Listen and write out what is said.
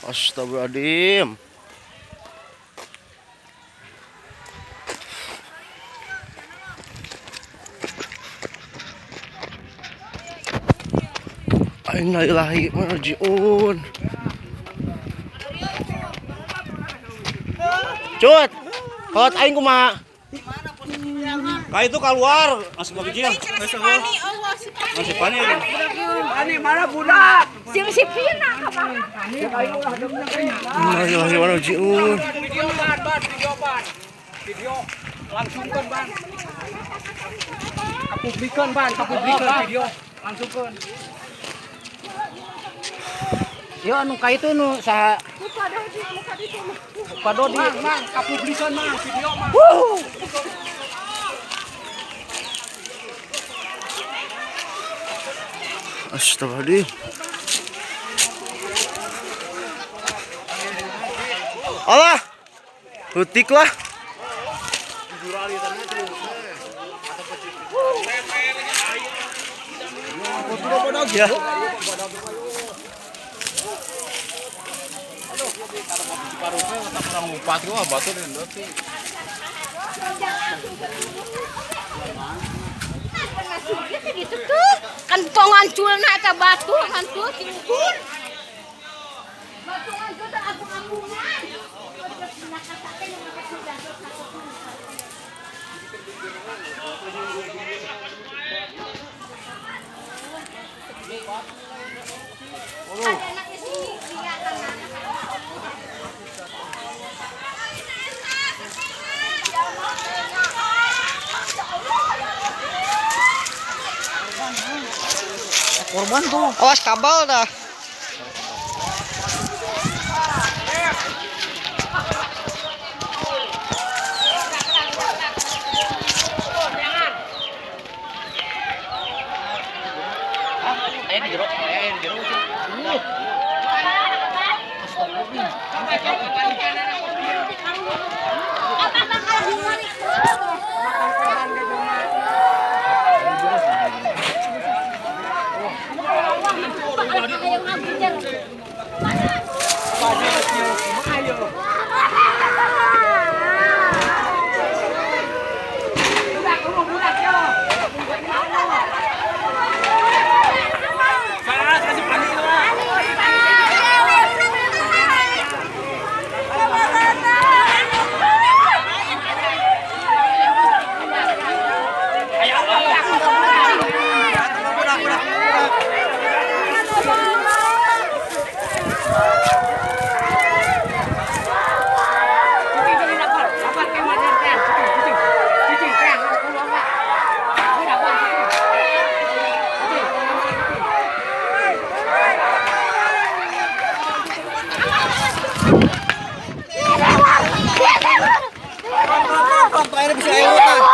Astagfirullahaladzim. Innalillahi wa inna ilaihi raji'un. Cut, hot aing kumaha? Kah itu keluar, masih nggak bijil. Masih panik. Panik mana budak? Si Pina kemana? Innalillahi wa inna ilaihi raji'un. Video langsungkan ban. Kapublikan ban, kapublikan video langsungkan. Yo anu ka itu nu saha? Padodi. Mang, kapublikan mang video mang. Astagfirullahaladzim. Allah, hutik lah. Ya. Gitu tuh kan tongan culna eta batu kan tuh diukur batu kan tuh ampung-ampungan Korban tuh. Awas kabel dah. Ayo di jeruk, ayo di jeruk. apa bakal gimana